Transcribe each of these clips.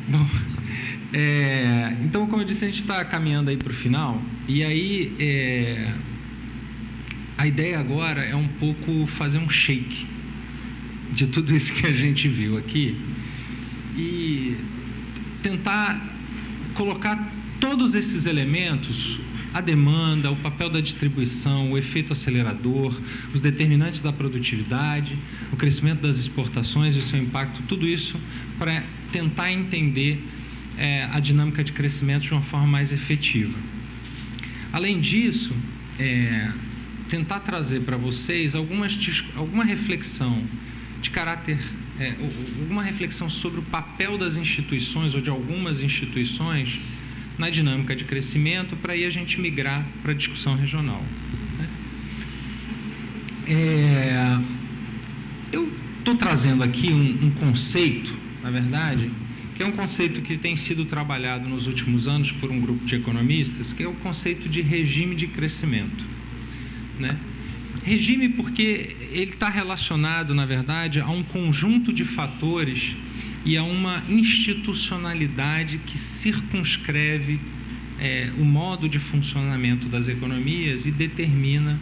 Bom, então, como eu disse, a gente está caminhando aí para o final, e aí a ideia agora é um pouco fazer um shake de tudo isso que a gente viu aqui e tentar colocar todos esses elementos, a demanda, o papel da distribuição, o efeito acelerador, os determinantes da produtividade, o crescimento das exportações e o seu impacto, tudo isso para tentar entender a dinâmica de crescimento de uma forma mais efetiva. Além disso, tentar trazer para vocês alguma reflexão de caráter, alguma reflexão sobre o papel das instituições ou de algumas instituições na dinâmica de crescimento, para aí a gente migrar para a discussão regional. Eu estou trazendo aqui um conceito, na verdade, que é um conceito que tem sido trabalhado nos últimos anos por um grupo de economistas, que é o conceito de regime de crescimento, né? Regime porque ele está relacionado, na verdade, a um conjunto de fatores e a uma institucionalidade que circunscreve o modo de funcionamento das economias e determina,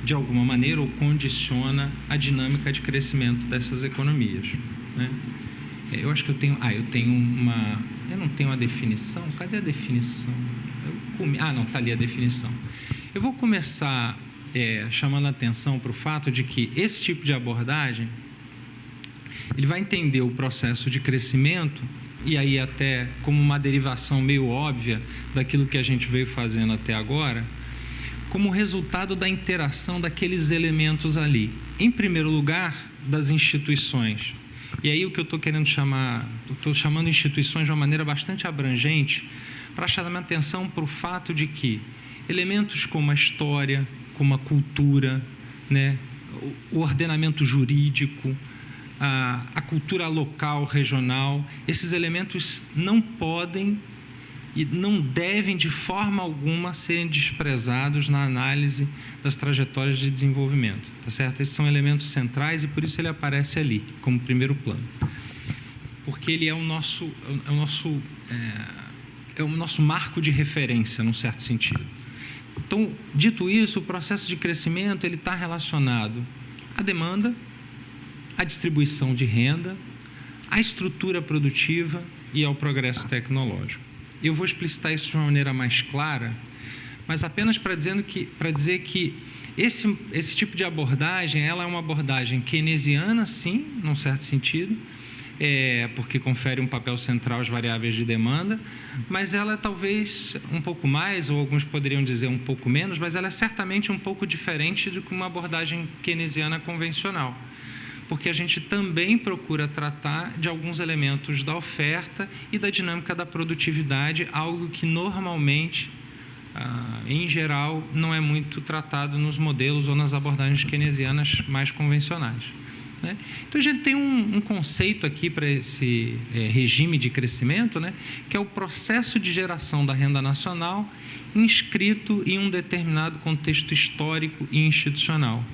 de alguma maneira, ou condiciona a dinâmica de crescimento dessas economias, né? Eu acho que eu não tenho a definição. Cadê a definição? Não, está ali a definição. Eu vou começar chamando a atenção para o fato de que esse tipo de abordagem ele vai entender o processo de crescimento, e aí até como uma derivação meio óbvia daquilo que a gente veio fazendo até agora, como resultado da interação daqueles elementos ali. Em primeiro lugar, das instituições. E aí o que eu estou querendo estou chamando instituições de uma maneira bastante abrangente, para chamar a atenção para o fato de que elementos como a história, como a cultura, né, o ordenamento jurídico, a cultura local, regional, esses elementos não podem e não devem de forma alguma serem desprezados na análise das trajetórias de desenvolvimento, tá certo? Esses são elementos centrais e por isso ele aparece ali como primeiro plano, porque ele é o nosso marco de referência, num certo sentido. Então, dito isso, o processo de crescimento ele está relacionado à demanda, à distribuição de renda, à estrutura produtiva e ao progresso tecnológico. Eu vou explicitar isso de uma maneira mais clara, mas apenas para dizer que esse tipo de abordagem, ela é uma abordagem keynesiana, sim, num certo sentido, porque confere um papel central às variáveis de demanda, mas ela é talvez um pouco mais, ou alguns poderiam dizer um pouco menos, mas ela é certamente um pouco diferente de uma abordagem keynesiana convencional, porque a gente também procura tratar de alguns elementos da oferta e da dinâmica da produtividade, algo que normalmente, em geral, não é muito tratado nos modelos ou nas abordagens keynesianas mais convencionais, né? Então, a gente tem um conceito aqui para esse regime de crescimento, né, que é o processo de geração da renda nacional inscrito em um determinado contexto histórico e institucional.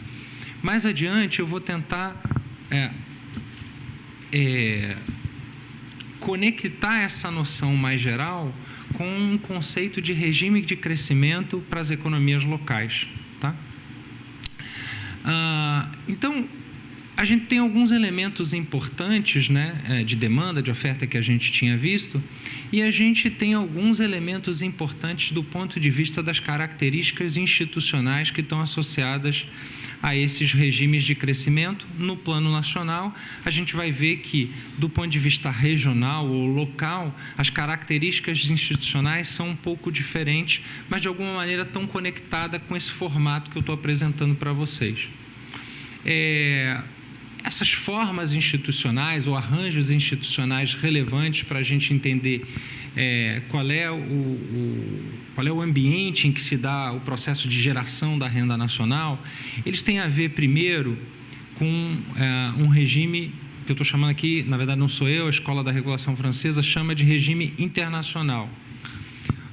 Mais adiante, eu vou tentar conectar essa noção mais geral com um conceito de regime de crescimento para as economias locais, tá? Então, a gente tem alguns elementos importantes, né, de demanda, de oferta que a gente tinha visto, e a gente tem alguns elementos importantes do ponto de vista das características institucionais que estão associadas a esses regimes de crescimento. No plano nacional, a gente vai ver que, do ponto de vista regional ou local, as características institucionais são um pouco diferentes, mas de alguma maneira estão conectadas com esse formato que eu estou apresentando para vocês. Essas formas institucionais ou arranjos institucionais relevantes para a gente entender qual é o ambiente em que se dá o processo de geração da renda nacional, eles têm a ver, primeiro, com um regime que eu estou chamando aqui, na verdade não sou eu, a Escola da Regulação Francesa chama de regime internacional.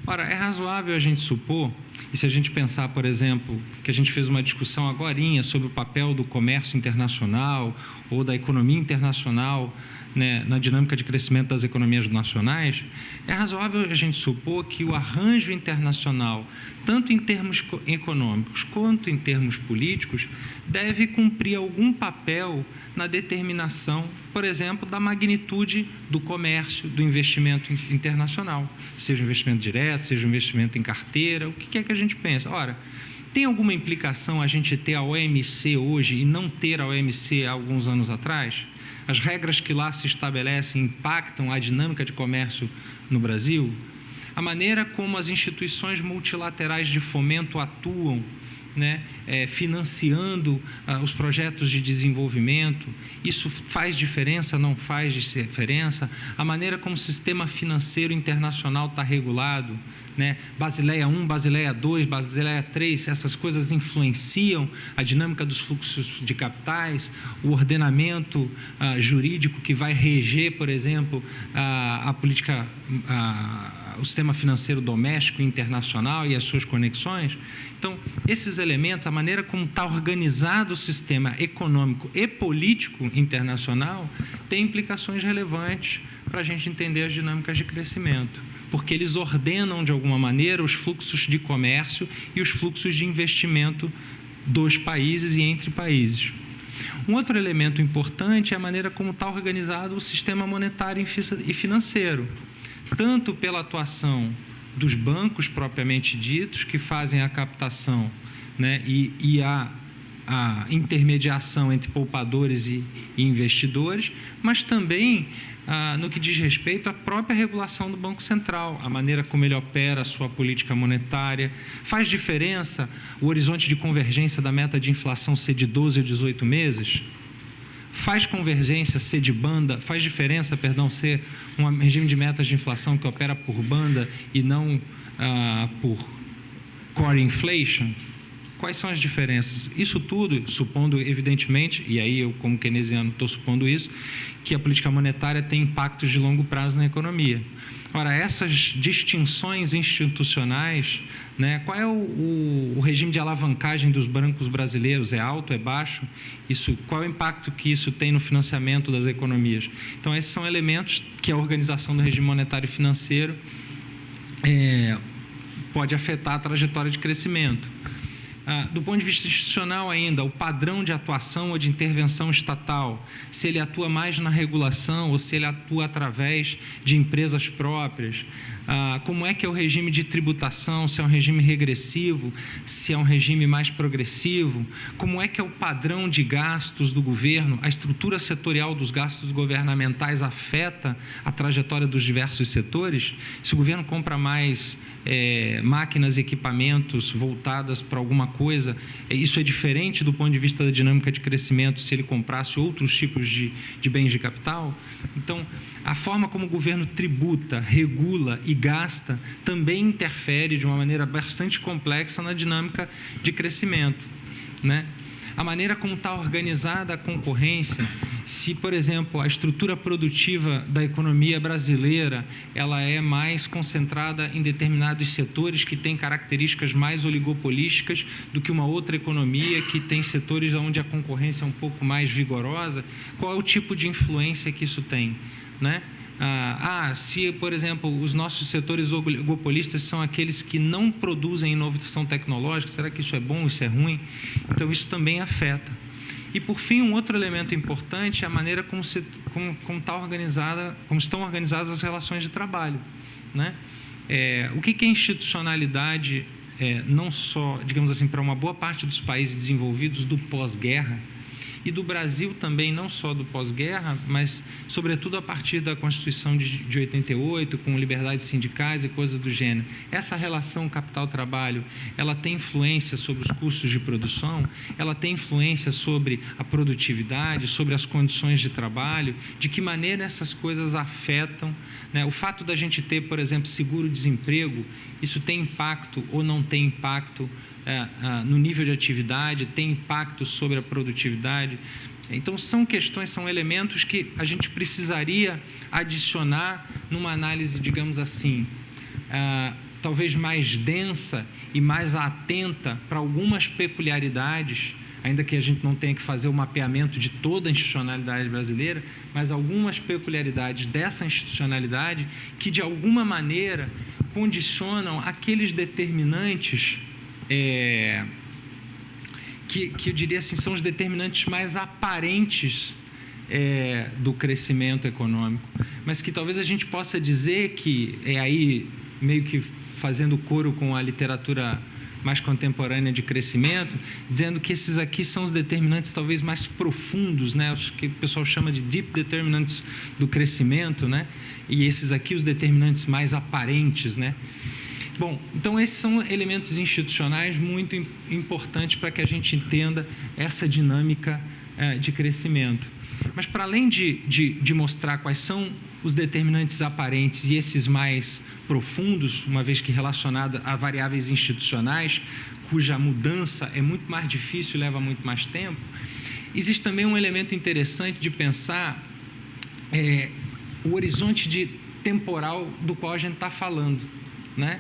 Ora, é razoável a gente supor, e se a gente pensar, por exemplo, que a gente fez uma discussão agorinha sobre o papel do comércio internacional ou da economia internacional né, na dinâmica de crescimento das economias nacionais, é razoável a gente supor que o arranjo internacional, tanto em termos econômicos quanto em termos políticos, deve cumprir algum papel na determinação, por exemplo, da magnitude do comércio, do investimento internacional, seja investimento direto, seja investimento em carteira, o que é que a gente pensa? Ora, tem alguma implicação a gente ter a OMC hoje e não ter a OMC há alguns anos atrás? As regras que lá se estabelecem impactam a dinâmica de comércio no Brasil? A maneira como as instituições multilaterais de fomento atuam, né, financiando os projetos de desenvolvimento, isso faz diferença, não faz diferença? A maneira como o sistema financeiro internacional está regulado, né, Basileia I, Basileia II, Basileia III, essas coisas influenciam a dinâmica dos fluxos de capitais, o ordenamento jurídico que vai reger, por exemplo, a política, o sistema financeiro doméstico e internacional e as suas conexões. Então, esses elementos, a maneira como está organizado o sistema econômico e político internacional, tem implicações relevantes para a gente entender as dinâmicas de crescimento, porque eles ordenam, de alguma maneira, os fluxos de comércio e os fluxos de investimento dos países e entre países. Um outro elemento importante é a maneira como está organizado o sistema monetário e financeiro, tanto pela atuação dos bancos propriamente ditos, que fazem a captação, né, e a intermediação entre poupadores e investidores, mas também no que diz respeito à própria regulação do Banco Central, a maneira como ele opera a sua política monetária. Faz diferença o horizonte de convergência da meta de inflação ser de 12 ou 18 meses? Faz convergência ser de banda, faz diferença, ser um regime de metas de inflação que opera por banda e não por core inflation? Quais são as diferenças? Isso tudo, supondo, evidentemente, e aí eu, como keynesiano, estou supondo isso, que a política monetária tem impactos de longo prazo na economia. Ora, essas distinções institucionais, né, qual é o regime de alavancagem dos bancos brasileiros? É alto, é baixo? Qual é o impacto que isso tem no financiamento das economias? Então, esses são elementos que a organização do regime monetário e financeiro pode afetar a trajetória de crescimento. Do ponto de vista institucional ainda, o padrão de atuação ou de intervenção estatal, se ele atua mais na regulação ou se ele atua através de empresas próprias, como é que é o regime de tributação, se é um regime regressivo, se é um regime mais progressivo, como é que é o padrão de gastos do governo, a estrutura setorial dos gastos governamentais afeta a trajetória dos diversos setores? Se o governo compra mais máquinas e equipamentos voltadas para alguma coisa, isso é diferente do ponto de vista da dinâmica de crescimento se ele comprasse outros tipos de bens de capital? Então, a forma como o governo tributa, regula e gasta também interfere de uma maneira bastante complexa na dinâmica de crescimento, né? A maneira como está organizada a concorrência, se, por exemplo, a estrutura produtiva da economia brasileira ela é mais concentrada em determinados setores que têm características mais oligopolísticas do que uma outra economia que tem setores onde a concorrência é um pouco mais vigorosa, qual é o tipo de influência que isso tem, né? Se, por exemplo, os nossos setores oligopolistas são aqueles que não produzem inovação tecnológica, será que isso é bom, isso é ruim? Então, isso também afeta. E, por fim, um outro elemento importante é a maneira como estão organizadas as relações de trabalho, né? O que é institucionalidade, não só, digamos assim, para uma boa parte dos países desenvolvidos do pós-guerra, e do Brasil também, não só do pós-guerra, mas, sobretudo, a partir da Constituição de 88, com liberdades sindicais e coisas do gênero. Essa relação capital-trabalho, ela tem influência sobre os custos de produção, ela tem influência sobre a produtividade, sobre as condições de trabalho, de que maneira essas coisas afetam, né? O fato da gente ter, por exemplo, seguro-desemprego, isso tem impacto ou não tem impacto no nível de atividade, tem impacto sobre a produtividade. Então, são questões, são elementos que a gente precisaria adicionar numa análise, digamos assim, talvez mais densa e mais atenta para algumas peculiaridades ainda que a gente não tenha que fazer o mapeamento de toda a institucionalidade brasileira, mas algumas peculiaridades dessa institucionalidade que, de alguma maneira, condicionam aqueles determinantes que eu diria assim, são os determinantes mais aparentes do crescimento econômico, mas que talvez a gente possa dizer que, aí meio que fazendo coro com a literatura mais contemporânea de crescimento, dizendo que esses aqui são os determinantes talvez mais profundos, né? Os que o pessoal chama de deep determinants do crescimento, né? E esses aqui os determinantes mais aparentes, né? Bom, então esses são elementos institucionais muito importantes para que a gente entenda essa dinâmica de crescimento. Mas para além de mostrar quais são os determinantes aparentes e esses mais profundos, uma vez que relacionado a variáveis institucionais, cuja mudança é muito mais difícil e leva muito mais tempo, existe também um elemento interessante de pensar o horizonte temporal do qual a gente está falando, né?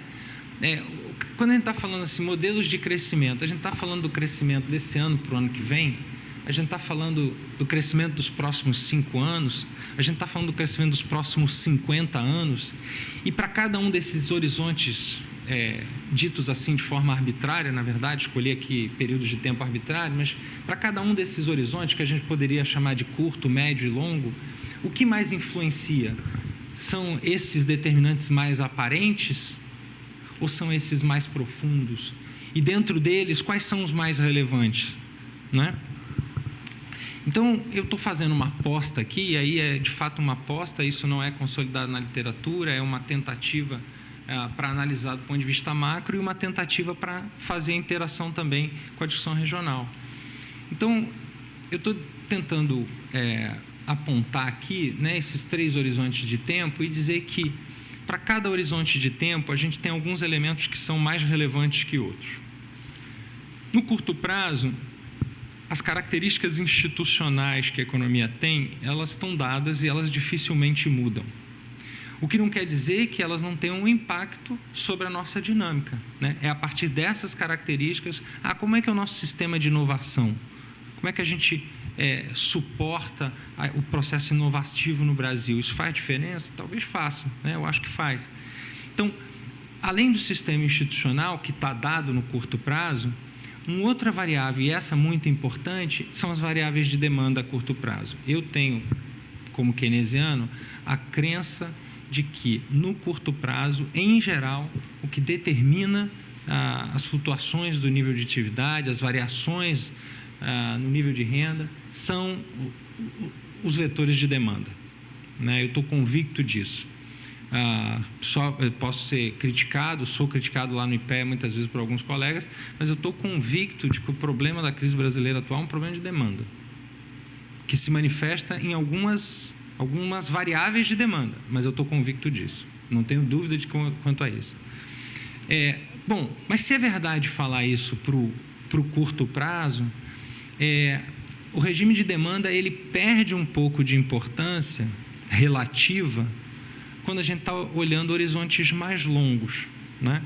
Quando a gente está falando assim, modelos de crescimento, a gente está falando do crescimento desse ano para o ano que vem, a gente está falando do crescimento dos próximos 5 anos, a gente está falando do crescimento dos próximos 50 anos, e para cada um desses horizontes, ditos assim de forma arbitrária, na verdade, escolhi aqui períodos de tempo arbitrário, mas para cada um desses horizontes, que a gente poderia chamar de curto, médio e longo, o que mais influencia? São esses determinantes mais aparentes ou são esses mais profundos? E dentro deles, quais são os mais relevantes, né? Então, eu estou fazendo uma aposta aqui, e aí é de fato uma aposta, isso não é consolidado na literatura, é uma tentativa para analisar do ponto de vista macro e uma tentativa para fazer a interação também com a discussão regional. Então, eu estou tentando apontar aqui, né, esses 3 horizontes de tempo e dizer que para cada horizonte de tempo a gente tem alguns elementos que são mais relevantes que outros. No curto prazo, as características institucionais que a economia tem, elas estão dadas e elas dificilmente mudam. O que não quer dizer que elas não tenham um impacto sobre a nossa dinâmica, né? É a partir dessas características, como é que é o nosso sistema de inovação? Como é que a gente suporta o processo inovativo no Brasil? Isso faz diferença? Talvez faça, né? Eu acho que faz. Então, além do sistema institucional que está dado no curto prazo, uma outra variável, e essa muito importante, são as variáveis de demanda a curto prazo. Eu tenho, como keynesiano, a crença de que, no curto prazo, em geral, o que determina as flutuações do nível de atividade, as variações no nível de renda, são os vetores de demanda, né? Eu estou convicto disso. Posso ser criticado, sou criticado lá no IPE muitas vezes por alguns colegas, mas eu estou convicto de que o problema da crise brasileira atual é um problema de demanda, que se manifesta em algumas variáveis de demanda, mas eu estou convicto disso, não tenho dúvida quanto a isso. Bom, mas se é verdade falar isso para o curto prazo, o regime de demanda ele perde um pouco de importância relativa quando a gente está olhando horizontes mais longos, né?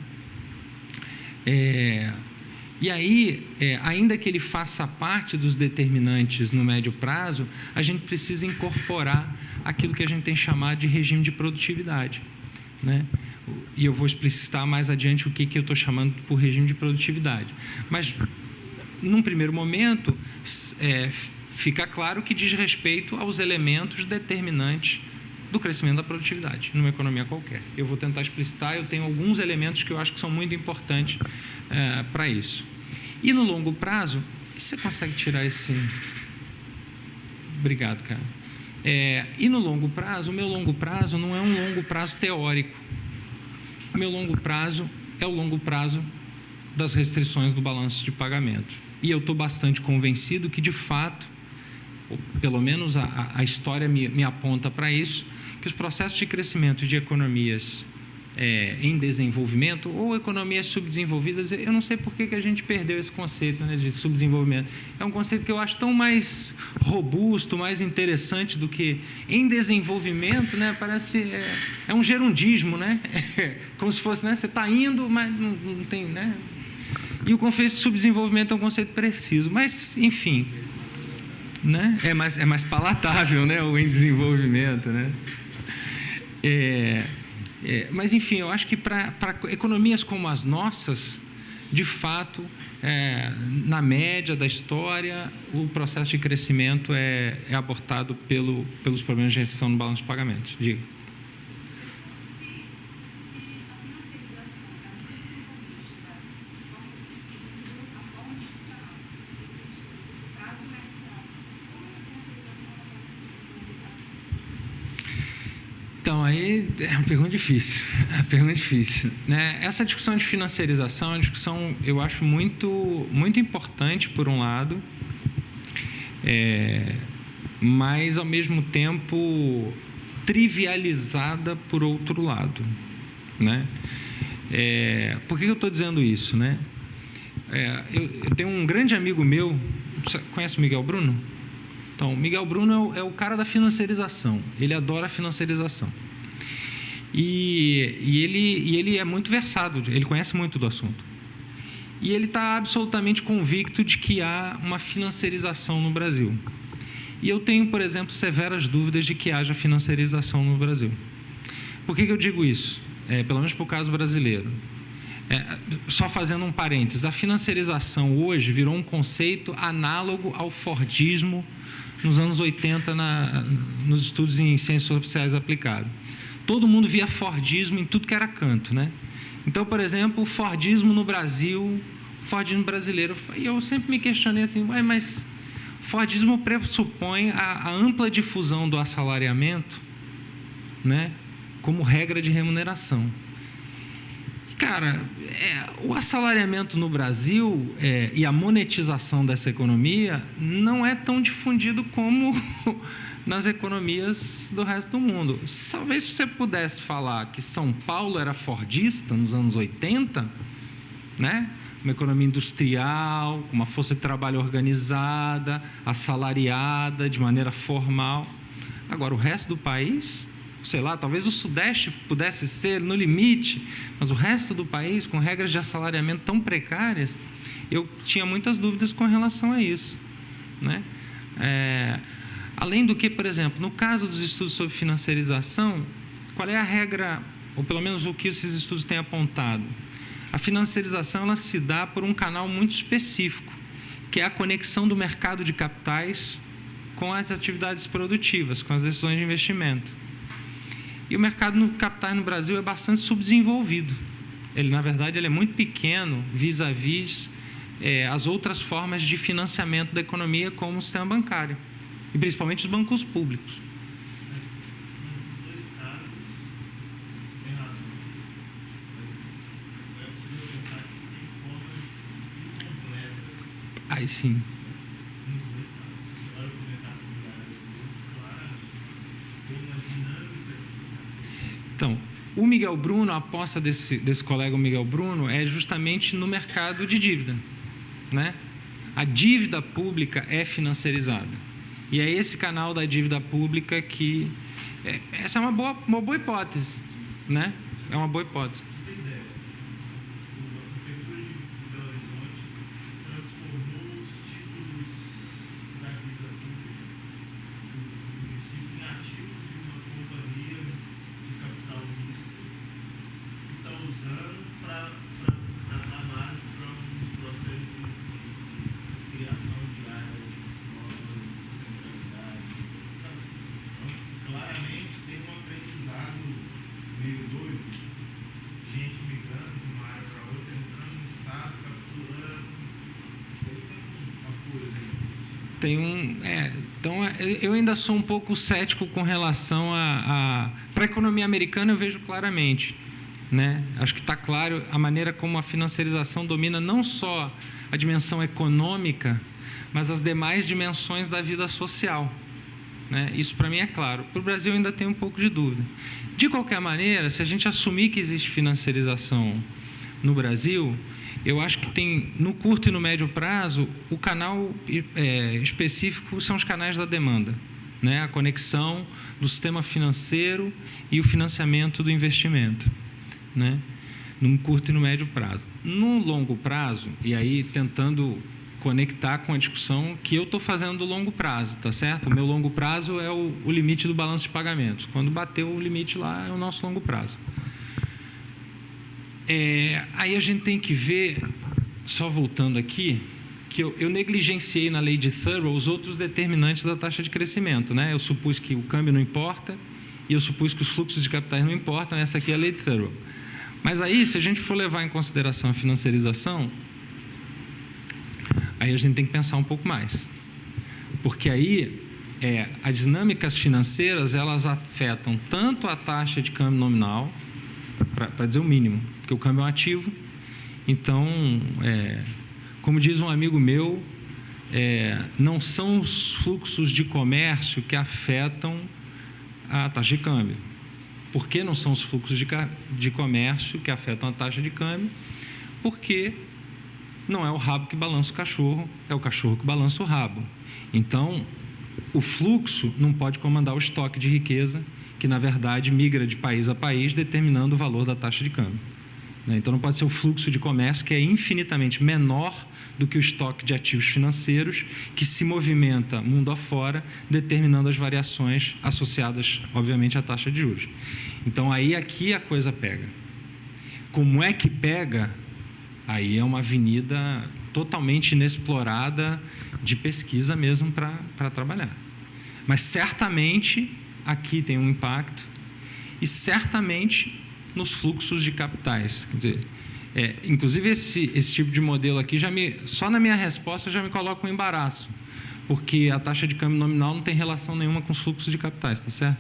E aí, ainda que ele faça parte dos determinantes no médio prazo, a gente precisa incorporar aquilo que a gente tem chamado de regime de produtividade, né? E eu vou explicitar mais adiante o que eu estou chamando por regime de produtividade. Mas, num primeiro momento, fica claro que diz respeito aos elementos determinantes do crescimento da produtividade, numa economia qualquer. Eu vou tentar explicitar, eu tenho alguns elementos que eu acho que são muito importantes para isso. E no longo prazo, você consegue tirar esse... Obrigado, cara. E no longo prazo, o meu longo prazo não é um longo prazo teórico. O meu longo prazo é o longo prazo das restrições do balanço de pagamento. E eu estou bastante convencido que, de fato, ou pelo menos a história me aponta para isso, que os processos de crescimento de economias em desenvolvimento ou economias subdesenvolvidas, eu não sei por que a gente perdeu esse conceito, né, de subdesenvolvimento. É um conceito que eu acho tão mais robusto, mais interessante do que em desenvolvimento, né? Parece um gerundismo, né? Como se fosse, né? Você está indo, mas não tem, né? E o conceito de subdesenvolvimento é um conceito preciso, mas, enfim, né? É mais palatável, né? O em desenvolvimento, né? Mas, enfim, eu acho que para economias como as nossas, de fato, na média da história, o processo de crescimento é abortado pelos problemas de restrição no balanço de pagamentos. Diga. Então, aí é uma pergunta difícil. Né? Essa discussão de financiarização é uma discussão, eu acho, muito, muito importante, por um lado, mas, ao mesmo tempo, trivializada por outro lado. Né? Por que eu estou dizendo isso? Né? Eu tenho um grande amigo meu, você conhece o Miguel Bruno? Então, o Miguel Bruno é o cara da financiarização. Ele adora a financiarização. E ele é muito versado, ele conhece muito do assunto. E ele está absolutamente convicto de que há uma financiarização no Brasil. E eu tenho, por exemplo, severas dúvidas de que haja financiarização no Brasil. Por que eu digo isso? Pelo menos para o caso brasileiro. Só fazendo um parênteses, a financiarização hoje virou um conceito análogo ao fordismo nos anos 80 nos estudos em ciências sociais aplicadas. Todo mundo via fordismo em tudo que era canto, né? Então, por exemplo, o fordismo no Brasil, o fordismo brasileiro, e eu sempre me questionei assim, mas o fordismo pressupõe a ampla difusão do assalariamento, né, como regra de remuneração. Cara, o assalariamento no Brasil e a monetização dessa economia não é tão difundido como nas economias do resto do mundo. Talvez se você pudesse falar que São Paulo era fordista nos anos 80, né? Uma economia industrial, com uma força de trabalho organizada, assalariada, de maneira formal. Agora, o resto do país, sei lá, talvez o Sudeste pudesse ser no limite, mas o resto do país, com regras de assalariamento tão precárias, eu tinha muitas dúvidas com relação a isso, né? Além do que, por exemplo, no caso dos estudos sobre financiarização, qual é a regra, ou pelo menos o que esses estudos têm apontado? A financiarização ela se dá por um canal muito específico, que é a conexão do mercado de capitais com as atividades produtivas, com as decisões de investimento. E o mercado de capitais no Brasil é bastante subdesenvolvido. Na verdade, ele é muito pequeno vis-à-vis as outras formas de financiamento da economia, como o sistema bancário, e principalmente os bancos públicos. Aí sim. Então, o Miguel Bruno, a aposta desse colega Miguel Bruno é justamente no mercado de dívida, né? A dívida pública é financiarizada. E é esse canal da dívida pública que... essa é uma boa hipótese, né? É uma boa hipótese. Então, eu ainda sou um pouco cético com relação para a economia americana, eu vejo claramente, né? Acho que está claro a maneira como a financiarização domina não só a dimensão econômica, mas as demais dimensões da vida social, né? Isso para mim é claro. Para o Brasil eu ainda tenho um pouco de dúvida. De qualquer maneira, se a gente assumir que existe financiarização no Brasil, eu acho que tem, no curto e no médio prazo, o canal específico são os canais da demanda, né? A conexão do sistema financeiro e o financiamento do investimento, né? no curto e no médio prazo. No longo prazo, e aí tentando conectar com a discussão que eu estou fazendo do longo prazo, tá certo? O meu longo prazo é o limite do balanço de pagamentos. Quando bateu o limite lá, é o nosso longo prazo. Aí a gente tem que ver, só voltando aqui, que eu negligenciei na lei de Thurow os outros determinantes da taxa de crescimento, né? Eu supus que o câmbio não importa e eu supus que os fluxos de capitais não importam. Essa aqui é a lei de Thurow. Mas aí, se a gente for levar em consideração a financiarização, aí a gente tem que pensar um pouco mais. Porque aí, as dinâmicas financeiras, elas afetam tanto a taxa de câmbio nominal, para dizer o mínimo, porque o câmbio é um ativo. Então, como diz um amigo meu, não são os fluxos de comércio que afetam a taxa de câmbio. Por que não são os fluxos de comércio que afetam a taxa de câmbio? Porque não é o rabo que balança o cachorro, é o cachorro que balança o rabo. Então, o fluxo não pode comandar o estoque de riqueza, que, na verdade, migra de país a país, determinando o valor da taxa de câmbio. Então, não pode ser o fluxo de comércio, que é infinitamente menor do que o estoque de ativos financeiros, que se movimenta mundo afora, determinando as variações associadas, obviamente, à taxa de juros. Então, aí aqui a coisa pega. Como é que pega? Aí é uma avenida totalmente inexplorada de pesquisa mesmo para trabalhar. Mas, certamente, aqui tem um impacto e, certamente, nos fluxos de capitais. Quer dizer, inclusive, esse tipo de modelo aqui, só na minha resposta já me coloca um embaraço, porque a taxa de câmbio nominal não tem relação nenhuma com os fluxos de capitais, tá certo?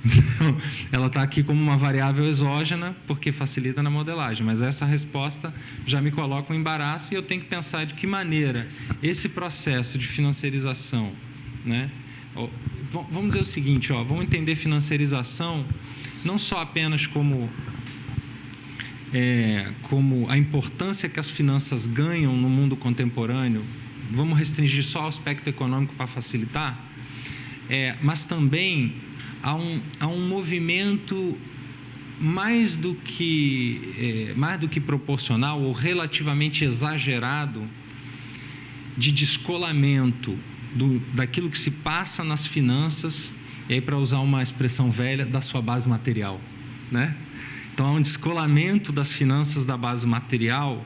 Então, ela está aqui como uma variável exógena, porque facilita na modelagem, mas essa resposta já me coloca um embaraço e eu tenho que pensar de que maneira esse processo de financiarização, né? Vamos dizer o seguinte, vamos entender financiarização não só apenas como a importância que as finanças ganham no mundo contemporâneo, vamos restringir só ao aspecto econômico para facilitar, mas também há um movimento mais do que proporcional ou relativamente exagerado de descolamento daquilo que se passa nas finanças, e aí, para usar uma expressão velha, da sua base material, né? Então, há um descolamento das finanças da base material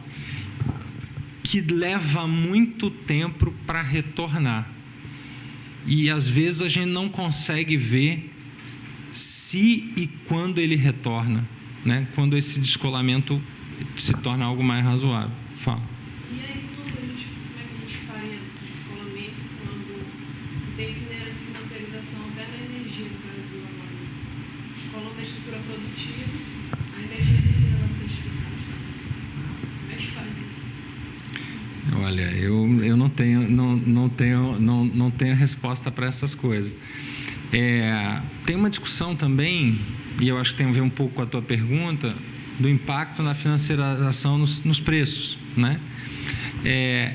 que leva muito tempo para retornar. E, às vezes, a gente não consegue ver se e quando ele retorna, né? Quando esse descolamento se torna algo mais razoável. Fala. E aí, como é que a gente faria esse descolamento quando se tem financiarização até na energia no Brasil agora? Descolando a estrutura produtiva, a energia tem que ser certificada. Como é que faz isso? Olha, eu não tenho resposta para essas coisas. Tem uma discussão também, e eu acho que tem a ver um pouco com a tua pergunta, do impacto na financiarização nos preços, né?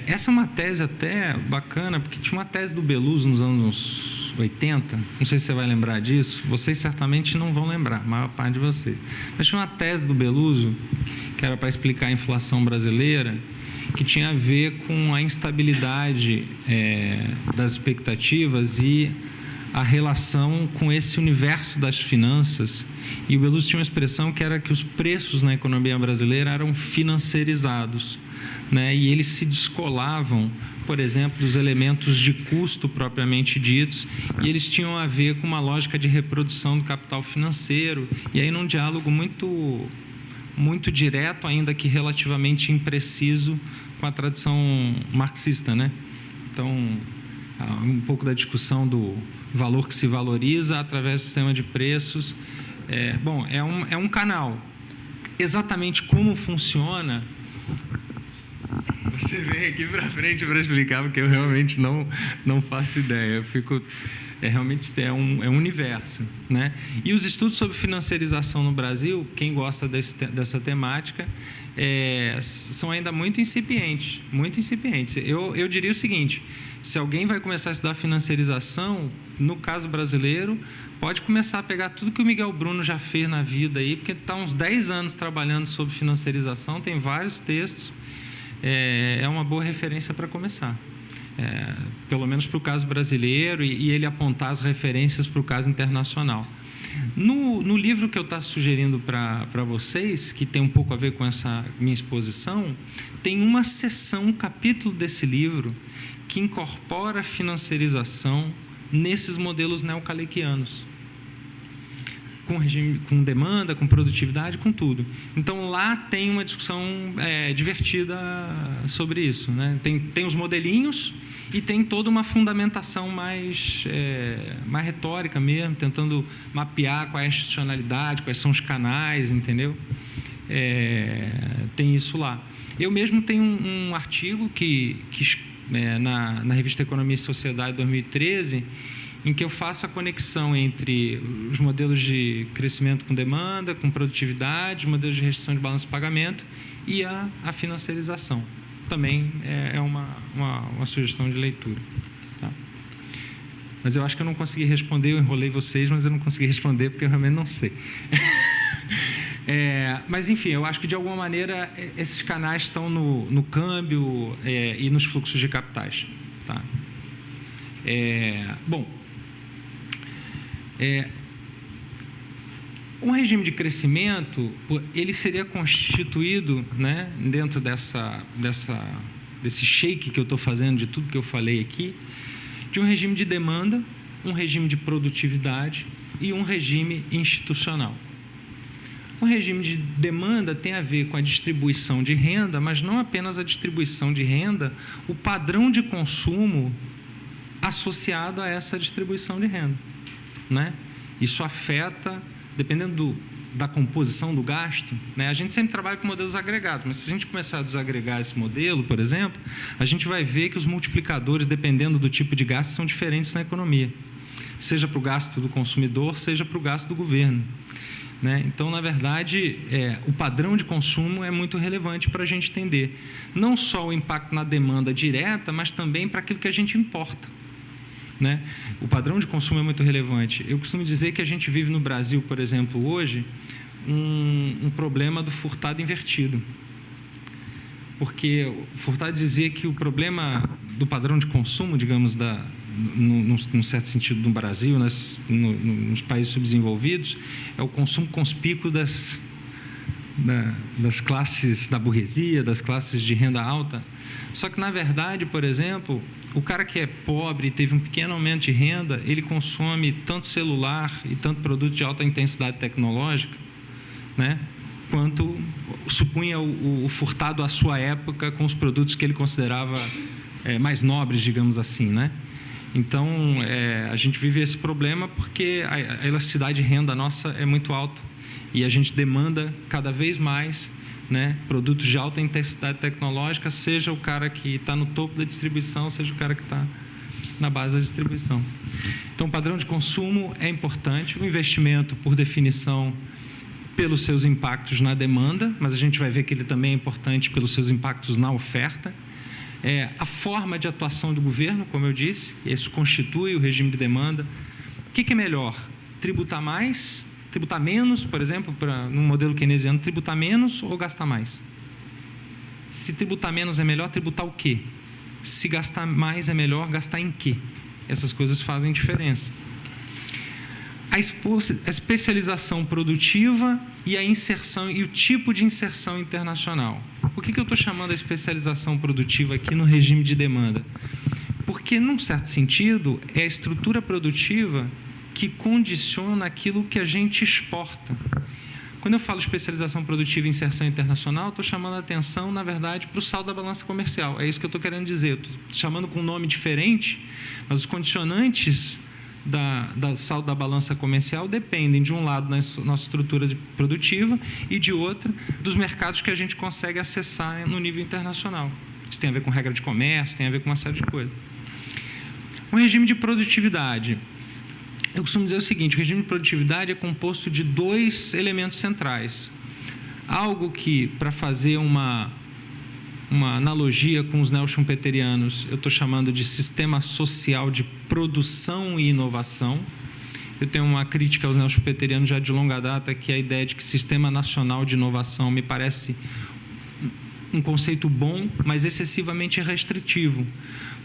Essa é uma tese até bacana, porque tinha uma tese do Beluso nos anos 80, não sei se você vai lembrar disso, vocês certamente não vão lembrar, a maior parte de vocês. Mas tinha uma tese do Beluso, que era para explicar a inflação brasileira, que tinha a ver com a instabilidade das expectativas e a relação com esse universo das finanças. E o Beluso tinha uma expressão que era que os preços na economia brasileira eram financiarizados, né? E eles se descolavam, por exemplo, dos elementos de custo propriamente ditos, e eles tinham a ver com uma lógica de reprodução do capital financeiro, e aí num diálogo muito direto, ainda que relativamente impreciso, com a tradição marxista, né? Então, um pouco da discussão do valor que se valoriza através do sistema de preços. É um canal. Exatamente como funciona, você vem aqui para frente para explicar, porque eu realmente não faço ideia. Eu fico... realmente é um universo, né? E os estudos sobre financiarização no Brasil, quem gosta dessa temática, são ainda muito incipientes, muito incipientes. Eu diria o seguinte: se alguém vai começar a estudar financiarização, no caso brasileiro, pode começar a pegar tudo que o Miguel Bruno já fez na vida aí, porque está há uns 10 anos trabalhando sobre financiarização, tem vários textos, é uma boa referência para começar. Pelo menos para o caso brasileiro, e ele apontar as referências para o caso internacional. No livro que eu estou sugerindo para vocês, que tem um pouco a ver com essa minha exposição, tem uma seção, um capítulo desse livro que incorpora a financiarização nesses modelos neocaleiquianos, com regime, com demanda, com produtividade, com tudo. Então, lá tem uma discussão divertida sobre isso, né? Tem os modelinhos e tem toda uma fundamentação mais retórica mesmo, tentando mapear qual é a institucionalidade, quais são os canais, entendeu? Tem isso lá. Eu mesmo tenho um artigo na revista Economia e Sociedade 2013, em que eu faço a conexão entre os modelos de crescimento com demanda, com produtividade, modelos de restrição de balanço de pagamento e a financiarização. Também é uma sugestão de leitura. Tá? Mas eu acho que eu não consegui responder, eu enrolei vocês, mas eu não consegui responder porque eu realmente não sei. Mas, enfim, eu acho que, de alguma maneira, esses canais estão no câmbio e nos fluxos de capitais. Tá? Um regime de crescimento, ele seria constituído, né, dentro desse shake que eu estou fazendo, de tudo que eu falei aqui, de um regime de demanda, um regime de produtividade e um regime institucional. O regime de demanda tem a ver com a distribuição de renda, mas não apenas a distribuição de renda, o padrão de consumo associado a essa distribuição de renda, né? Isso afeta, dependendo da composição do gasto, né? A gente sempre trabalha com modelos agregados, mas se a gente começar a desagregar esse modelo, por exemplo, a gente vai ver que os multiplicadores, dependendo do tipo de gasto, são diferentes na economia, seja para o gasto do consumidor, seja para o gasto do governo. Né? Então, na verdade, o padrão de consumo é muito relevante para a gente entender não só o impacto na demanda direta, mas também para aquilo que a gente importa. Né? O padrão de consumo é muito relevante. Eu costumo dizer que a gente vive no Brasil, por exemplo, hoje, um problema do furtado invertido. Porque o Furtado dizia que o problema do padrão de consumo, digamos, num certo sentido, no Brasil, nos países subdesenvolvidos, é o consumo conspícuo das classes da burguesia, das classes de renda alta. Só que, na verdade, por exemplo, o cara que é pobre e teve um pequeno aumento de renda, ele consome tanto celular e tanto produto de alta intensidade tecnológica, né, quanto supunha o furtado à sua época com os produtos que ele considerava mais nobres, digamos assim, né? Então, a gente vive esse problema porque a elasticidade de renda nossa é muito alta e a gente demanda cada vez mais, né, produtos de alta intensidade tecnológica, seja o cara que está no topo da distribuição, seja o cara que está na base da distribuição. Então, o padrão de consumo é importante, o investimento, por definição, pelos seus impactos na demanda, mas a gente vai ver que ele também é importante pelos seus impactos na oferta. A forma de atuação do governo, como eu disse, isso constitui o regime de demanda. O que é melhor? Tributar mais, tributar menos, por exemplo, num modelo keynesiano, tributar menos ou gastar mais? Se tributar menos é melhor, tributar o quê? Se gastar mais é melhor, gastar em quê? Essas coisas fazem diferença. A especialização produtiva e a inserção e o tipo de inserção internacional. Por que eu estou chamando a especialização produtiva aqui no regime de demanda? Porque, num certo sentido, é a estrutura produtiva que condiciona aquilo que a gente exporta. Quando eu falo especialização produtiva e inserção internacional, estou chamando a atenção, na verdade, para o saldo da balança comercial. É isso que eu estou querendo dizer. Estou chamando com um nome diferente, mas os condicionantes da saldo da balança comercial dependem, de um lado, da nossa estrutura produtiva e, de outro, dos mercados que a gente consegue acessar no nível internacional. Isso tem a ver com regra de comércio, tem a ver com uma série de coisas. O regime de produtividade. Eu costumo dizer o seguinte: o regime de produtividade é composto de dois elementos centrais. Algo que, para fazer uma analogia com os neo-schumpeterianos, eu estou chamando de sistema social de produção e inovação, eu tenho uma crítica aos neoschumpeterianos já de longa data, que é a ideia de que Sistema Nacional de Inovação me parece um conceito bom, mas excessivamente restritivo,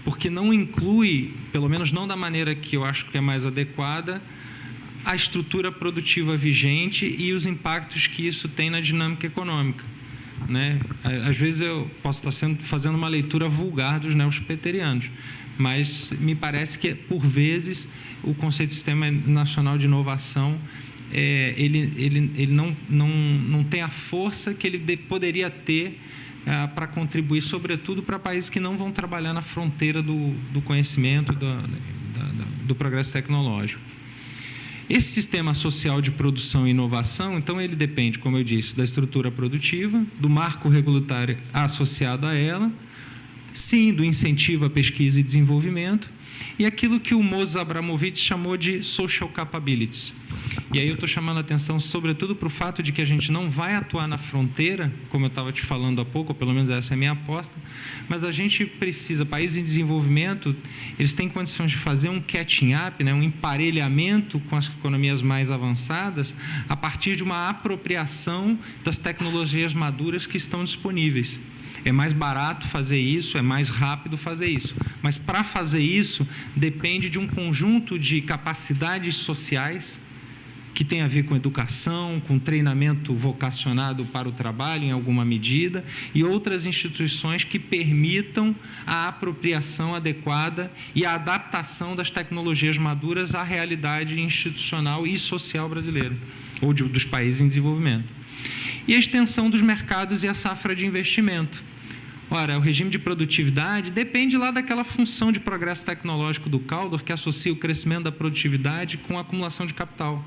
porque não inclui, pelo menos não da maneira que eu acho que é mais adequada, a estrutura produtiva vigente e os impactos que isso tem na dinâmica econômica, né? Às vezes eu posso estar fazendo uma leitura vulgar dos neoschumpeterianos, mas me parece que, por vezes, o conceito de Sistema Nacional de Inovação ele não tem a força que ele poderia ter para contribuir, sobretudo, para países que não vão trabalhar na fronteira do conhecimento, do progresso tecnológico. Esse sistema social de produção e inovação, então, ele depende, como eu disse, da estrutura produtiva, do marco regulatório associado a ela, sim, do incentivo à pesquisa e desenvolvimento, e aquilo que o Moses Abramovich chamou de social capabilities. E aí eu estou chamando a atenção, sobretudo, para o fato de que a gente não vai atuar na fronteira, como eu estava te falando há pouco, ou pelo menos essa é a minha aposta, mas a gente precisa, países em desenvolvimento, eles têm condições de fazer um catching up, né, um emparelhamento com as economias mais avançadas, a partir de uma apropriação das tecnologias maduras que estão disponíveis. É mais barato fazer isso, é mais rápido fazer isso. Mas, para fazer isso, depende de um conjunto de capacidades sociais que tem a ver com educação, com treinamento vocacionado para o trabalho, em alguma medida, e outras instituições que permitam a apropriação adequada e a adaptação das tecnologias maduras à realidade institucional e social brasileira, ou dos países em desenvolvimento. E a extensão dos mercados e a safra de investimento. Ora, o regime de produtividade depende lá daquela função de progresso tecnológico do Kaldor, que associa o crescimento da produtividade com a acumulação de capital.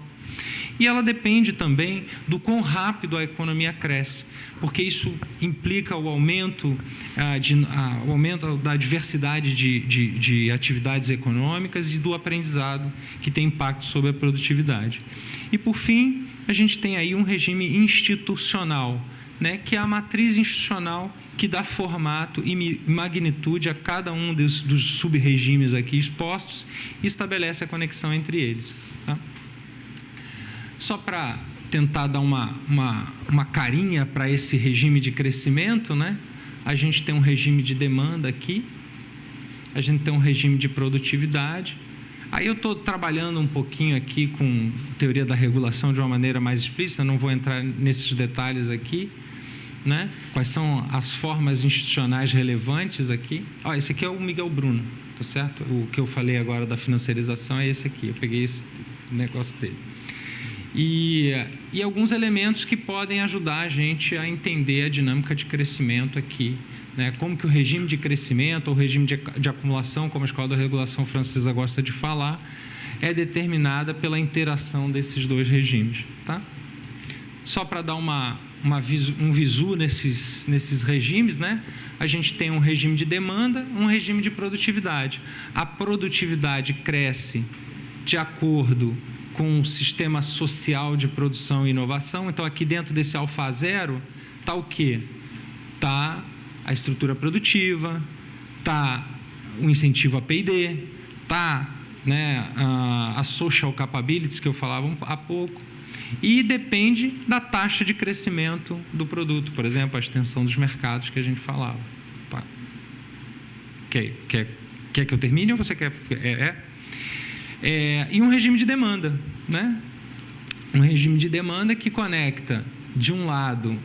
E ela depende também do quão rápido a economia cresce, porque isso implica o aumento da diversidade de atividades econômicas e do aprendizado, que tem impacto sobre a produtividade. E, por fim, a gente tem aí um regime institucional, né, que é a matriz institucional que dá formato e magnitude a cada um dos sub-regimes aqui expostos e estabelece a conexão entre eles. Tá? Só para tentar dar uma carinha para esse regime de crescimento, né? A gente tem um regime de demanda aqui, a gente tem um regime de produtividade. Aí eu estou trabalhando um pouquinho aqui com teoria da regulação de uma maneira mais explícita, não vou entrar nesses detalhes aqui, né? Quais são as formas institucionais relevantes aqui. Esse aqui é o Miguel Bruno, tá certo? O que eu falei agora da financiarização é esse aqui, eu peguei esse negócio dele. E alguns elementos que podem ajudar a gente a entender a dinâmica de crescimento aqui, né? Como que o regime de crescimento ou o regime de acumulação, como a Escola da Regulação Francesa gosta de falar, é determinada pela interação desses dois regimes. Tá? Só para dar um visu nesses regimes, né? A gente tem um regime de demanda, um regime de produtividade. A produtividade cresce de acordo com o sistema social de produção e inovação. Então, aqui dentro desse alfa zero, está o quê? Está a estrutura produtiva, está o incentivo a P&D, está, né, a social capabilities, que eu falava há pouco, e depende da taxa de crescimento do produto, por exemplo, a extensão dos mercados que a gente falava. Quer que eu termine ou você quer... E um regime de demanda, né? Um regime de demanda que conecta, de um lado,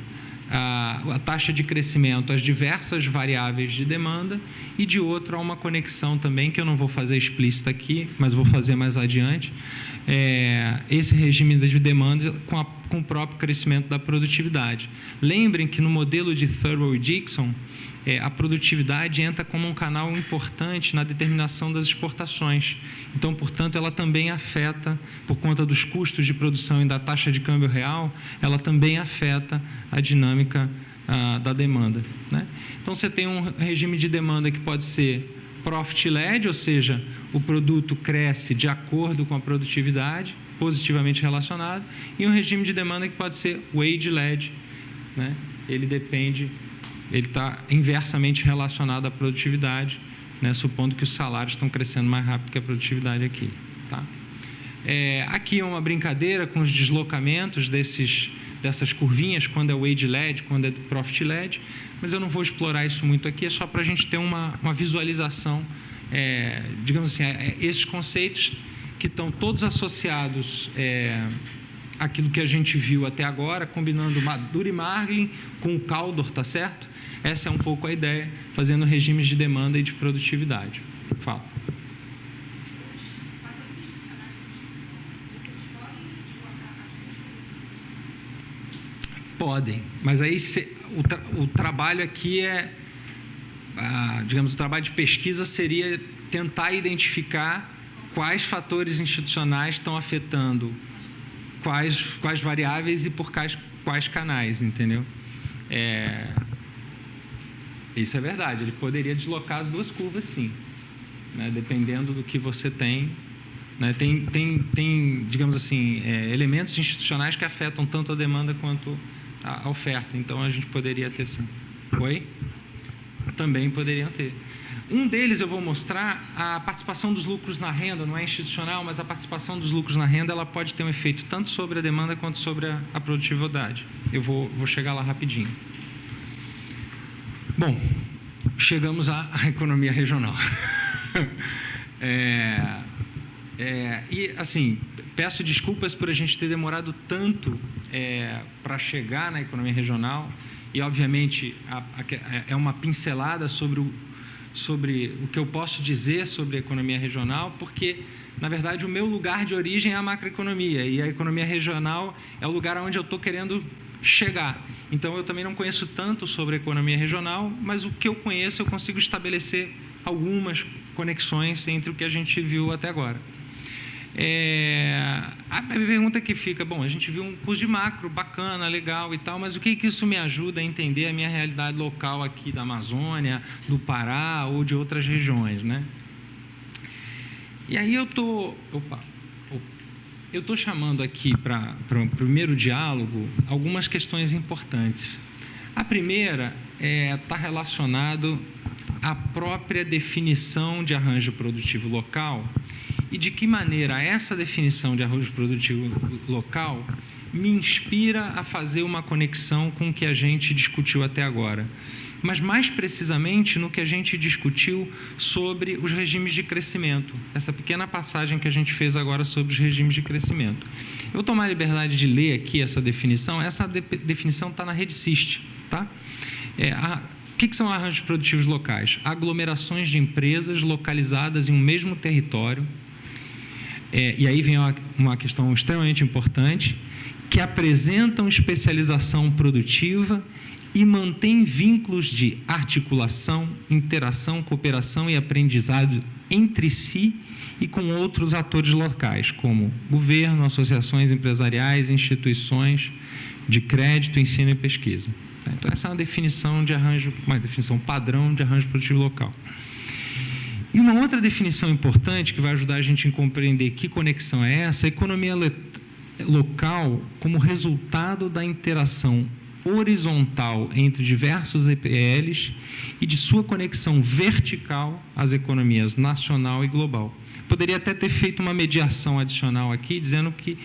a taxa de crescimento às diversas variáveis de demanda e, de outro, a uma conexão também, que eu não vou fazer explícita aqui, mas vou fazer mais adiante, esse regime de demanda com o próprio crescimento da produtividade. Lembrem que no modelo de Thurlow e Dixon, a produtividade entra como um canal importante na determinação das exportações. Então, portanto, ela também afeta, por conta dos custos de produção e da taxa de câmbio real, ela também afeta a dinâmica da demanda, né? Então, você tem um regime de demanda que pode ser profit-led, ou seja, o produto cresce de acordo com a produtividade, positivamente relacionado, e um regime de demanda que pode ser wage-led, né? Ele está inversamente relacionado à produtividade, né? Supondo que os salários estão crescendo mais rápido que a produtividade aqui. Tá? Aqui é uma brincadeira com os deslocamentos dessas curvinhas, quando é wage-led, quando é profit-led, mas eu não vou explorar isso muito aqui, é só para a gente ter uma visualização, digamos assim, esses conceitos que estão todos associados àquilo que a gente viu até agora, combinando Maduro e Marlin com o Kaldor, tá certo? Essa é um pouco a ideia, fazendo regimes de demanda e de produtividade. Fala. Podem, mas aí o trabalho aqui digamos, o trabalho de pesquisa seria tentar identificar quais fatores institucionais estão afetando quais variáveis e por quais canais, entendeu? Isso é verdade, ele poderia deslocar as duas curvas, sim, né, dependendo do que você tem. Né, tem, digamos assim, elementos institucionais que afetam tanto a demanda quanto a oferta, então a gente poderia ter, sim. Oi? Também poderiam ter. Um deles eu vou mostrar a participação dos lucros na renda, não é institucional, mas a participação dos lucros na renda ela pode ter um efeito tanto sobre a demanda quanto sobre a produtividade. Eu vou chegar lá rapidinho. Bom, chegamos à economia regional. E, assim, peço desculpas por a gente ter demorado tanto para chegar na economia regional e, obviamente, é uma pincelada sobre o que eu posso dizer sobre a economia regional, porque, na verdade, o meu lugar de origem é a macroeconomia e a economia regional é o lugar onde eu estou querendo chegar. Então, eu também não conheço tanto sobre a economia regional, mas o que eu conheço eu consigo estabelecer algumas conexões entre o que a gente viu até agora. A pergunta que fica, bom, a gente viu um curso de macro, bacana, legal e tal, mas o que isso me ajuda a entender a minha realidade local aqui da Amazônia, do Pará ou de outras regiões, né? E aí eu estou chamando aqui para o primeiro diálogo algumas questões importantes. A primeira está relacionado à própria definição de arranjo produtivo local e de que maneira essa definição de arranjo produtivo local me inspira a fazer uma conexão com o que a gente discutiu até agora. Mas, mais precisamente, no que a gente discutiu sobre os regimes de crescimento. Essa pequena passagem que a gente fez agora sobre os regimes de crescimento. Eu vou tomar a liberdade de ler aqui essa definição. Essa definição está na rede SIST, tá? O que são arranjos produtivos locais? Aglomerações de empresas localizadas em um mesmo território. E aí vem uma questão extremamente importante, que apresentam especialização produtiva e mantém vínculos de articulação, interação, cooperação e aprendizado entre si e com outros atores locais, como governo, associações empresariais, instituições de crédito, ensino e pesquisa. Então, essa é uma definição uma definição padrão de arranjo produtivo local. E uma outra definição importante que vai ajudar a gente a compreender que conexão é essa, a economia local como resultado da interação horizontal entre diversos EPLs e de sua conexão vertical às economias nacional e global. Poderia até ter feito uma mediação adicional aqui, dizendo que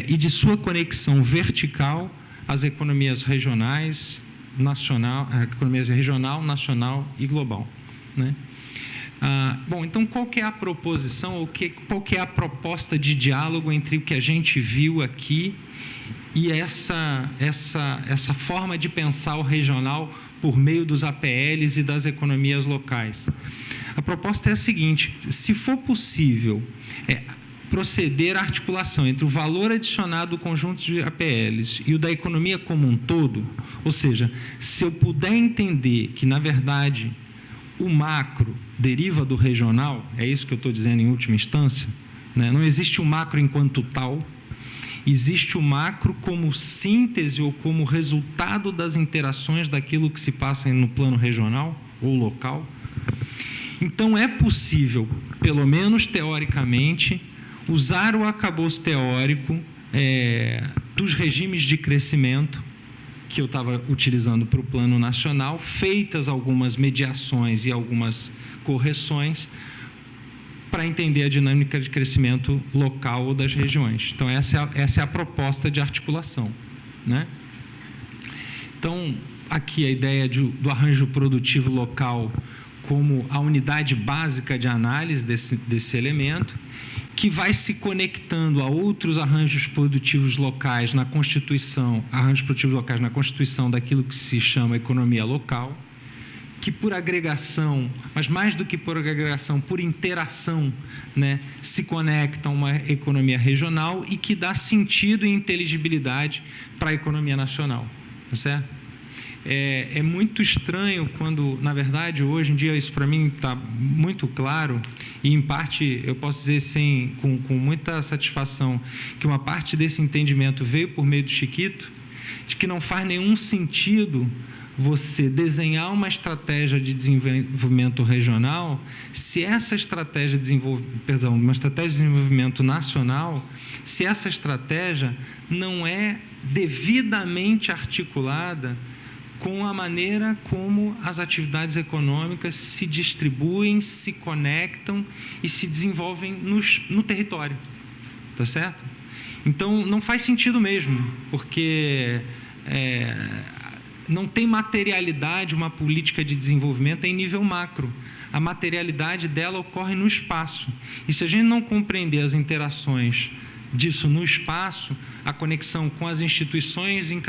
e de sua conexão vertical às economias regionais, economias regional, nacional e global, né? Bom, então qual que é a proposição, qual que é a proposta de diálogo entre o que a gente viu aqui e essa forma de pensar o regional por meio dos APLs e das economias locais? A proposta é a seguinte: se for possível proceder à articulação entre o valor adicionado do conjunto de APLs e o da economia como um todo, ou seja, se eu puder entender que, na verdade, o macro deriva do regional, é isso que eu estou dizendo em última instância, né? Não existe o macro enquanto tal, existe o macro como síntese ou como resultado das interações daquilo que se passa no plano regional ou local. Então, é possível, pelo menos teoricamente, usar o arcabouço teórico dos regimes de crescimento que eu estava utilizando para o plano nacional, feitas algumas mediações e algumas correções, para entender a dinâmica de crescimento local das regiões. Então, essa é a proposta de articulação, né? Então, aqui a ideia do arranjo produtivo local como a unidade básica de análise desse elemento, que vai se conectando a outros arranjos produtivos locais na Constituição, daquilo que se chama economia local, que por agregação, mas mais do que por agregação, por interação, né, se conecta a uma economia regional e que dá sentido e inteligibilidade para a economia nacional, tá certo? É muito estranho quando, na verdade, hoje em dia, isso para mim está muito claro, e em parte eu posso dizer com muita satisfação que uma parte desse entendimento veio por meio do Chiquito, de que não faz nenhum sentido você desenhar uma estratégia de desenvolvimento regional se essa estratégia de uma estratégia de desenvolvimento nacional, se essa estratégia não é devidamente articulada com a maneira como as atividades econômicas se distribuem, se conectam e se desenvolvem no território, tá certo? Então, não faz sentido mesmo, porque não tem materialidade uma política de desenvolvimento em nível macro. A materialidade dela ocorre no espaço. E se a gente não compreender as interações disso no espaço, a conexão com as instituições em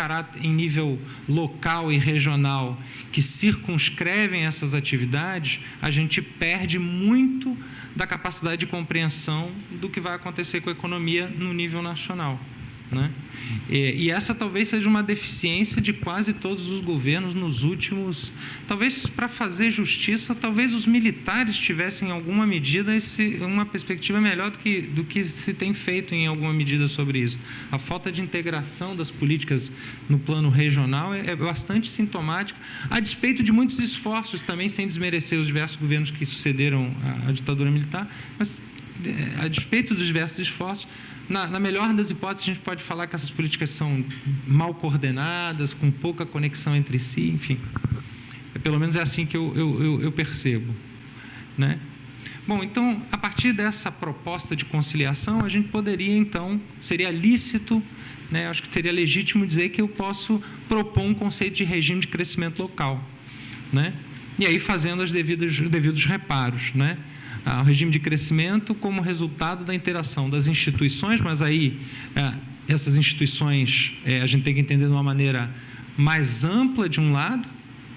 nível local e regional que circunscrevem essas atividades, a gente perde muito da capacidade de compreensão do que vai acontecer com a economia no nível nacional, né? E essa talvez seja uma deficiência de quase todos os governos nos últimos... Talvez, para fazer justiça, talvez os militares tivessem, em alguma medida, uma perspectiva melhor do que se tem feito em alguma medida sobre isso. A falta de integração das políticas no plano regional é bastante sintomática, a despeito de muitos esforços também, sem desmerecer os diversos governos que sucederam a ditadura militar, mas a despeito dos diversos esforços, na melhor das hipóteses, a gente pode falar que essas políticas são mal coordenadas, com pouca conexão entre si, enfim. Pelo menos é assim que eu percebo, né? Bom, então, a partir dessa proposta de conciliação, a gente poderia, então, seria lícito, né, acho que seria legítimo dizer que eu posso propor um conceito de regime de crescimento local, né? E aí fazendo os devidos reparos, né? O regime de crescimento como resultado da interação das instituições, mas aí essas instituições a gente tem que entender de uma maneira mais ampla de um lado,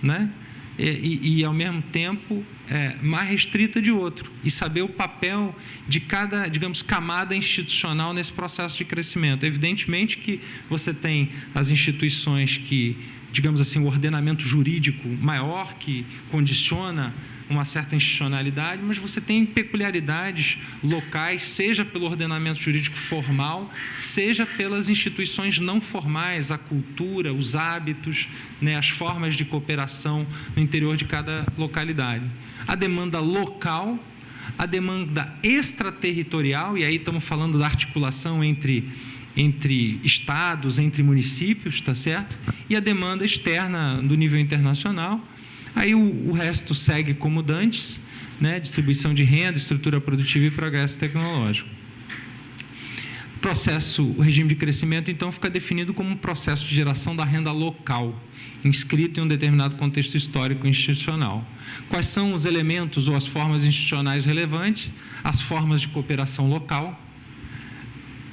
né? E ao mesmo tempo mais restrita de outro, e saber o papel de cada, digamos, camada institucional nesse processo de crescimento. Evidentemente que você tem as instituições que, digamos assim, o ordenamento jurídico maior que condiciona uma certa institucionalidade, mas você tem peculiaridades locais, seja pelo ordenamento jurídico formal, seja pelas instituições não formais, a cultura, os hábitos, né, as formas de cooperação no interior de cada localidade. A demanda local, a demanda extraterritorial, e aí estamos falando da articulação entre estados, entre municípios, tá certo? E a demanda externa do nível internacional. Aí o resto segue como dantes, né? Distribuição de renda, estrutura produtiva e progresso tecnológico. O regime de crescimento, então, fica definido como um processo de geração da renda local, inscrito em um determinado contexto histórico e institucional. Quais são os elementos ou as formas institucionais relevantes? As formas de cooperação local,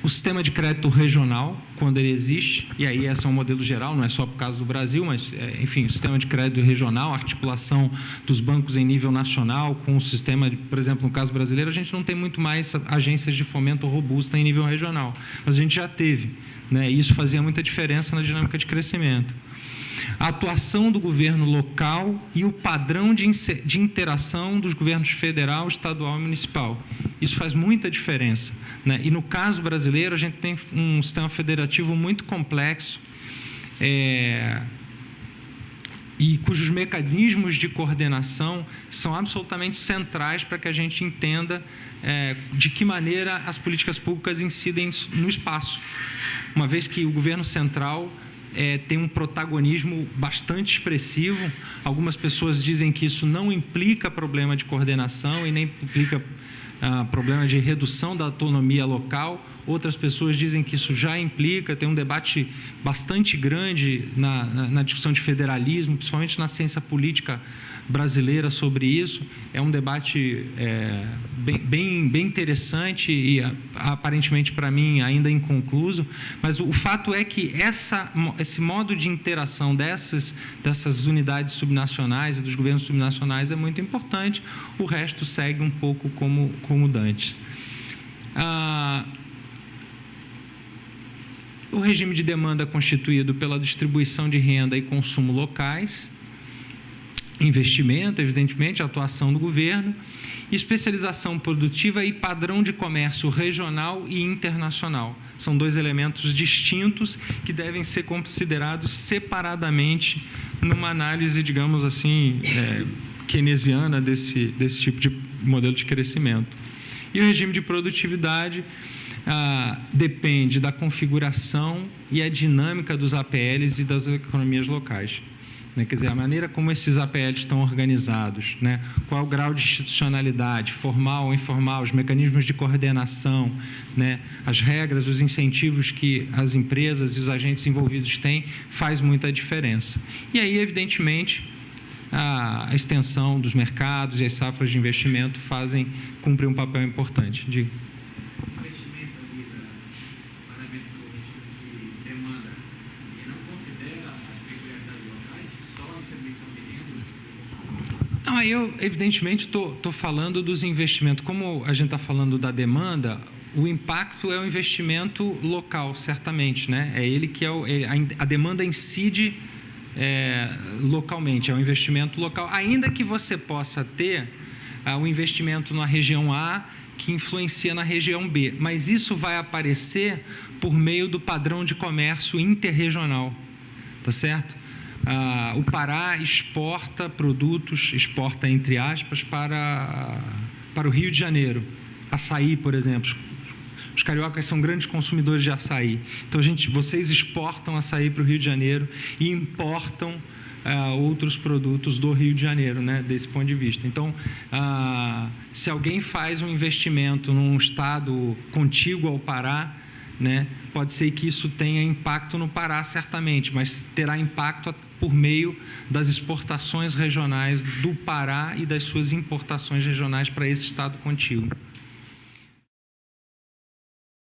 o sistema de crédito regional, quando ele existe, e aí esse é um modelo geral, não é só por causa do Brasil, mas, enfim, o sistema de crédito regional, a articulação dos bancos em nível nacional com o sistema, por exemplo, no caso brasileiro, a gente não tem muito mais agências de fomento robusta em nível regional, mas a gente já teve, né? E isso fazia muita diferença na dinâmica de crescimento. A atuação do governo local e o padrão de interação dos governos federal, estadual e municipal. Isso faz muita diferença, né? E no caso brasileiro, a gente tem um sistema federativo muito complexo e cujos mecanismos de coordenação são absolutamente centrais para que a gente entenda de que maneira as políticas públicas incidem no espaço, uma vez que o governo central tem um protagonismo bastante expressivo. Algumas pessoas dizem que isso não implica problema de coordenação e nem implica problema de redução da autonomia local. Outras pessoas dizem que isso já implica, tem um debate bastante grande na discussão de federalismo, principalmente na ciência política brasileira sobre isso. É um debate bem interessante e, aparentemente, para mim, ainda inconcluso. Mas o fato é que esse modo de interação dessas unidades subnacionais e dos governos subnacionais é muito importante. O resto segue um pouco como dantes. O regime de demanda é constituído pela distribuição de renda e consumo locais, investimento, evidentemente, atuação do governo, especialização produtiva e padrão de comércio regional e internacional. São dois elementos distintos que devem ser considerados separadamente numa análise, digamos assim, keynesiana desse tipo de modelo de crescimento. E o regime de produtividade depende da configuração e a dinâmica dos APLs e das economias locais. Quer dizer, a maneira como esses APLs estão organizados, qual é o grau de institucionalidade, formal ou informal, os mecanismos de coordenação, as regras, os incentivos que as empresas e os agentes envolvidos têm, faz muita diferença. E aí, evidentemente, a extensão dos mercados e as safras de investimento cumprem um papel importante. Eu, evidentemente, estou falando dos investimentos. Como a gente está falando da demanda, o impacto é o investimento local, certamente. É ele que a demanda incide localmente, é o investimento local. Ainda que você possa ter o investimento na região A que influencia na região B, mas isso vai aparecer por meio do padrão de comércio interregional, tá certo? O Pará exporta produtos, exporta entre aspas, para o Rio de Janeiro. Açaí, por exemplo. Os cariocas são grandes consumidores de açaí. Então, vocês exportam açaí para o Rio de Janeiro e importam outros produtos do Rio de Janeiro, desse ponto de vista. Então, se alguém faz um investimento num estado contíguo ao Pará, pode ser que isso tenha impacto no Pará, certamente, mas terá impacto por meio das exportações regionais do Pará e das suas importações regionais para esse estado contíguo.